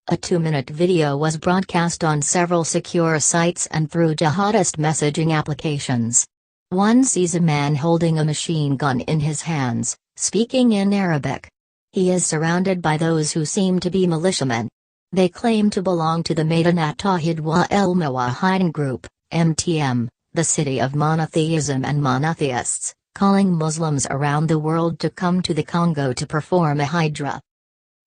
A 2-minute video was broadcast on several secure sites and through jihadist messaging applications. One sees a man holding a machine gun in his hands, speaking in Arabic. He is surrounded by those who seem to be militiamen. They claim to belong to the Maidanat Tawhid wa El Muwahhidin group, MTM, the city of monotheism and monotheists, calling Muslims around the world to come to the Congo to perform a hijra.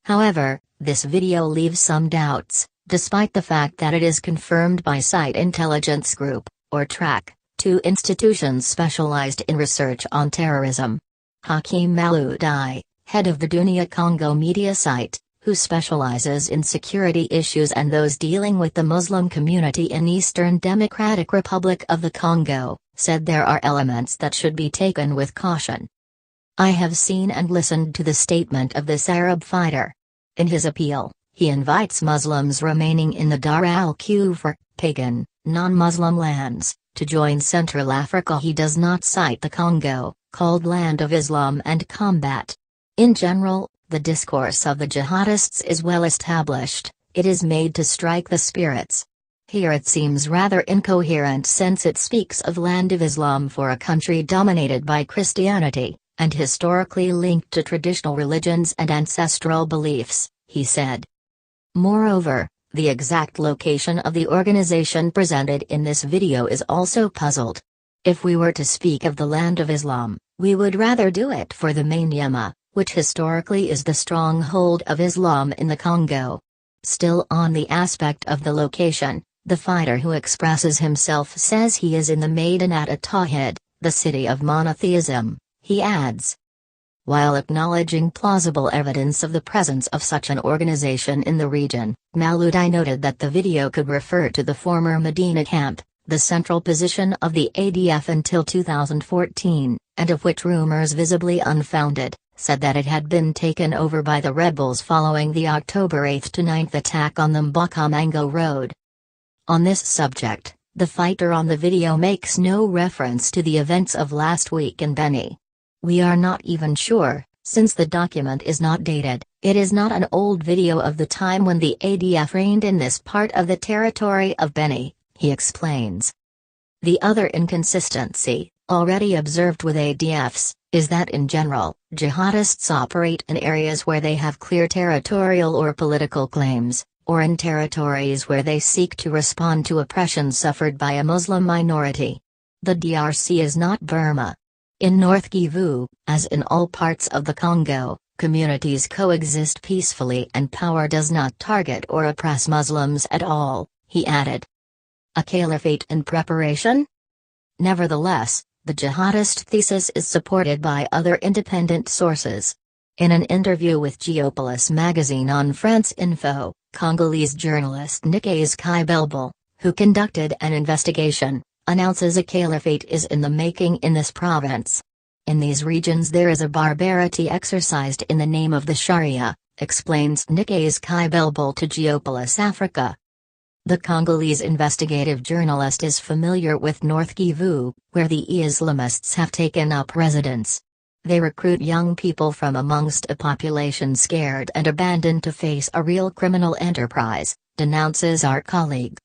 However, this video leaves some doubts, despite the fact that it is confirmed by Site Intelligence Group, or TRAC, two institutions specialized in research on terrorism. Hakeem Maloudai, head of the Dunia Congo media site, who specializes in security issues and those dealing with the Muslim community in Eastern Democratic Republic of the Congo, said there are elements that should be taken with caution. I have seen and listened to the statement of this Arab fighter. In his appeal, he invites Muslims remaining in the Dar al-Kufr, pagan, non-Muslim lands, to join Central Africa. He does not cite the Congo, called Land of Islam and Combat. In general, the discourse of the jihadists is well established, it is made to strike the spirits. Here it seems rather incoherent since it speaks of Land of Islam for a country dominated by Christianity, and historically linked to traditional religions and ancestral beliefs, he said. Moreover, the exact location of the organization presented in this video is also puzzled. If we were to speak of the Land of Islam, we would rather do it for the Maniema, which historically is the stronghold of Islam in the Congo. Still on the aspect of the location, the fighter who expresses himself says he is in the Maidanat Tawhid, the city of monotheism, he adds. While acknowledging plausible evidence of the presence of such an organization in the region, Maloudai noted that the video could refer to the former Medina camp, the central position of the ADF until 2014, and of which rumors visibly unfounded, said that it had been taken over by the rebels following the October 8-9 attack on the Mbakamango Road. On this subject, the fighter on the video makes no reference to the events of last week in Beni. We are not even sure, since the document is not dated, it is not an old video of the time when the ADF reigned in this part of the territory of Beni, he explains. The other inconsistency, already observed with ADFs, is that in general, jihadists operate in areas where they have clear territorial or political claims, or in territories where they seek to respond to oppression suffered by a Muslim minority. The DRC is not Burma. In North Kivu, as in all parts of the Congo, communities coexist peacefully and power does not target or oppress Muslims at all, he added. A caliphate in preparation? Nevertheless, the jihadist thesis is supported by other independent sources. In an interview with Geopolis magazine on France Info, Congolese journalist Nicaise Kaibelbel, who conducted an investigation, announces a caliphate is in the making in this province. In these regions there is a barbarity exercised in the name of the Sharia, explains Nicaise Kaibelbel to Geopolis Africa. The Congolese investigative journalist is familiar with North Kivu, where the Islamists have taken up residence. They recruit young people from amongst a population scared and abandoned to face a real criminal enterprise, denounces our colleague.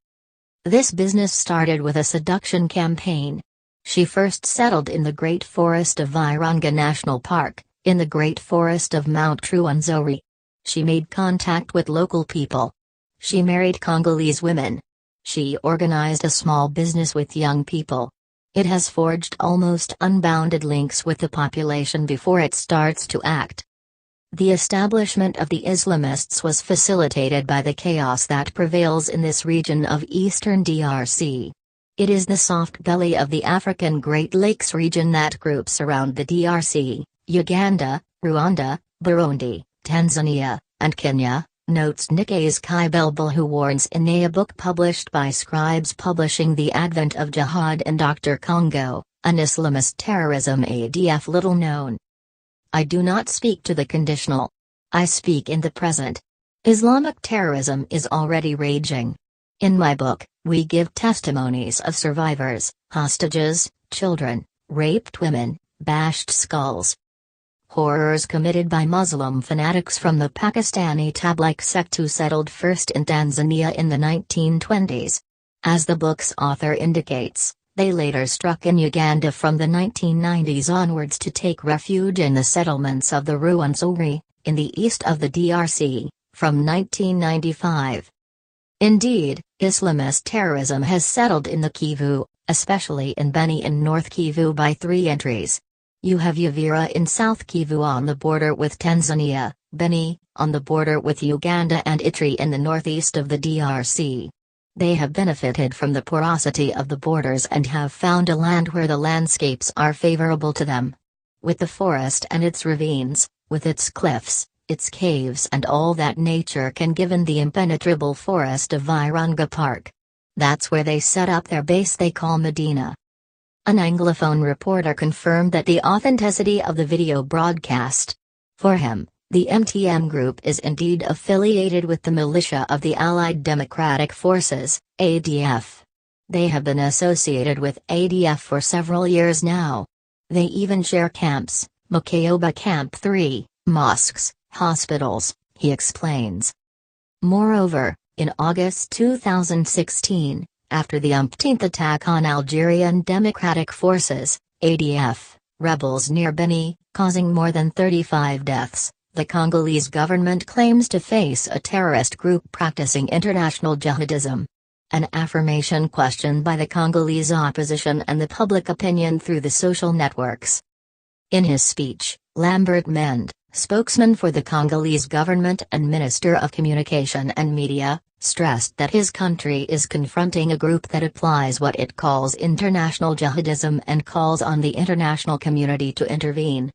This business started with a seduction campaign. She first settled in the Great Forest of Virunga National Park, in the Great Forest of Mount Rwenzori. She made contact with local people. She married Congolese women. She organized a small business with young people. It has forged almost unbounded links with the population before it starts to act. The establishment of the Islamists was facilitated by the chaos that prevails in this region of eastern DRC. It is the soft belly of the African Great Lakes region that groups around the DRC, Uganda, Rwanda, Burundi, Tanzania, and Kenya, notes Nicaise Kaibelbel, who warns in a book published by Scribes Publishing The Advent of Jihad in Dr. Congo, an Islamist terrorism ADF little known. I do not speak to the conditional. I speak in the present. Islamic terrorism is already raging. In my book, we give testimonies of survivors, hostages, children, raped women, bashed skulls. horrors committed by Muslim fanatics from the Pakistani Tabligh sect who settled first in Tanzania in the 1920s. As the book's author indicates, they later struck in Uganda from the 1990s onwards to take refuge in the settlements of the Rwenzori, in the east of the DRC, from 1995. Indeed, Islamist terrorism has settled in the Kivu, especially in Beni in North Kivu by 3 entries. You have Uvira in South Kivu on the border with Tanzania, Beni, on the border with Uganda, and Ituri in the northeast of the DRC. They have benefited from the porosity of the borders and have found a land where the landscapes are favorable to them. With the forest and its ravines, with its cliffs, its caves, and all that nature can give in the impenetrable forest of Virunga Park. That's where they set up their base they call Medina. An Anglophone reporter confirmed that the authenticity of the video broadcast. For him, the MTM group is indeed affiliated with the militia of the Allied Democratic Forces, ADF. They have been associated with ADF for several years now. They even share camps, Mokayoba Camp 3, mosques, hospitals, he explains. Moreover, in August 2016, after the umpteenth attack on Algerian Democratic Forces, ADF, rebels near Beni, causing more than 35 deaths, the Congolese government claims to face a terrorist group practicing international jihadism. An affirmation questioned by the Congolese opposition and the public opinion through the social networks. In his speech, Lambert Mende, spokesman for the Congolese government and Minister of Communication and Media, stressed that his country is confronting a group that applies what it calls international jihadism and calls on the international community to intervene.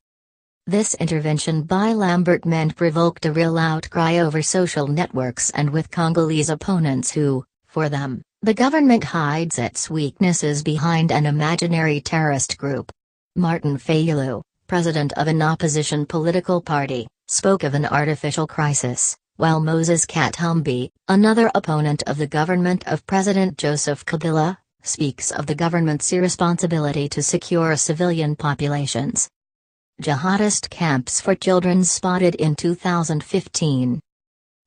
This intervention by Lambert Mende provoked a real outcry over social networks and with Congolese opponents who, for them, the government hides its weaknesses behind an imaginary terrorist group. Martin Fayulu, president of an opposition political party, spoke of an artificial crisis, while Moses Katumbi, another opponent of the government of President Joseph Kabila, speaks of the government's irresponsibility to secure civilian populations. Jihadist camps for children spotted in 2015.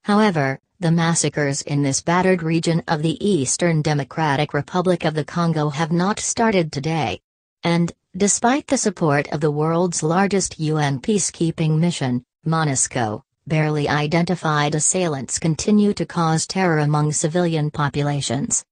However, the massacres in this battered region of the Eastern Democratic Republic of the Congo have not started today. And, despite the support of the world's largest UN peacekeeping mission, MONUSCO, barely identified assailants continue to cause terror among civilian populations.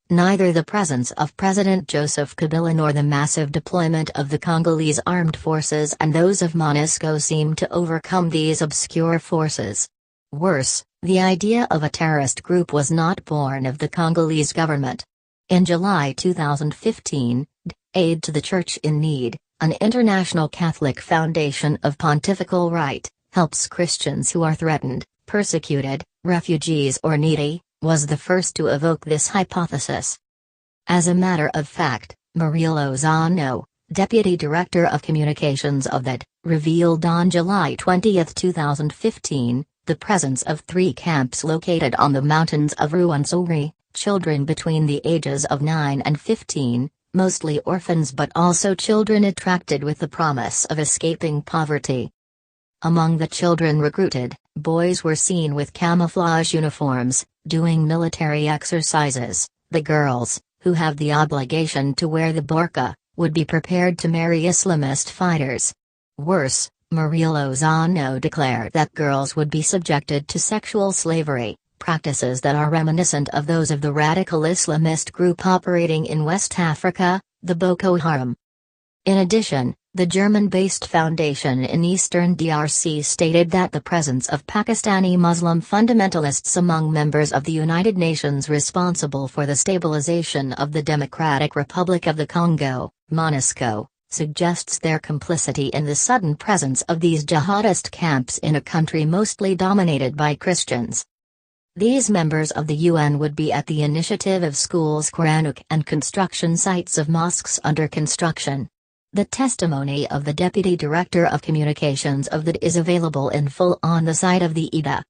Neither the presence of President Joseph Kabila nor the massive deployment of the Congolese armed forces and those of MONUSCO seem to overcome these obscure forces. Worse, the idea of a terrorist group was not born of the Congolese government. In July 2015, Aid to the Church in Need, an international Catholic foundation of pontifical right, helps Christians who are threatened, persecuted, refugees or needy, was the first to evoke this hypothesis. As a matter of fact, Maria Lozano, deputy director of communications of that, revealed on July 20, 2015, the presence of 3 camps located on the mountains of Rwenzori, children between the ages of 9 and 15, mostly orphans but also children attracted with the promise of escaping poverty. Among the children recruited, boys were seen with camouflage uniforms, doing military exercises. The girls, who have the obligation to wear the burqa, would be prepared to marry Islamist fighters. Worse, Maria Lozano declared that girls would be subjected to sexual slavery, practices that are reminiscent of those of the radical Islamist group operating in West Africa, the Boko Haram. In addition, the German-based foundation in eastern DRC stated that the presence of Pakistani Muslim fundamentalists among members of the United Nations responsible for the stabilization of the Democratic Republic of the Congo, MONUSCO, suggests their complicity in the sudden presence of these jihadist camps in a country mostly dominated by Christians. These members of the UN would be at the initiative of schools, Quranic and construction sites of mosques under construction. The testimony of the Deputy Director of Communications of that is available in full on the site of the IDA.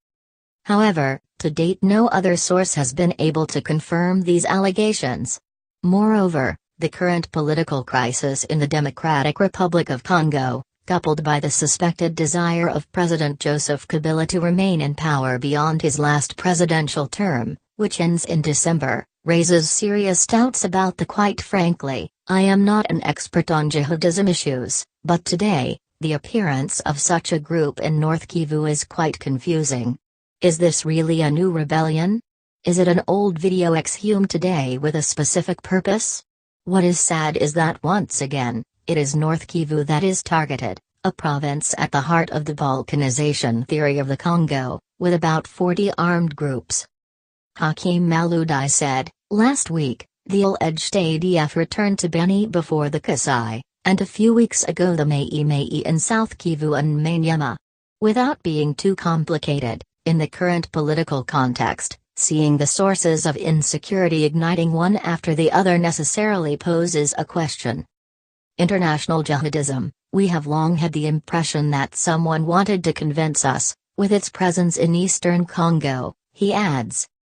However, to date no other source has been able to confirm these allegations. Moreover, the current political crisis in the Democratic Republic of Congo, coupled by the suspected desire of President Joseph Kabila to remain in power beyond his last presidential term, which ends in December, raises serious doubts about the quite frankly, I am not an expert on jihadism issues, but today, the appearance of such a group in North Kivu is quite confusing. Is this really a new rebellion? Is it an old video exhumed today with a specific purpose? What is sad is that once again, it is North Kivu that is targeted, a province at the heart of the balkanization theory of the Congo, with about 40 armed groups. Hakeem Maludai said, last week, the alleged ADF returned to Beni before the Kasai, and a few weeks ago the Mai in South Kivu and Maniema. Without being too complicated, in the current political context, seeing the sources of insecurity igniting one after the other necessarily poses a question. International jihadism, we have long had the impression that someone wanted to convince us, with its presence in eastern Congo, he adds,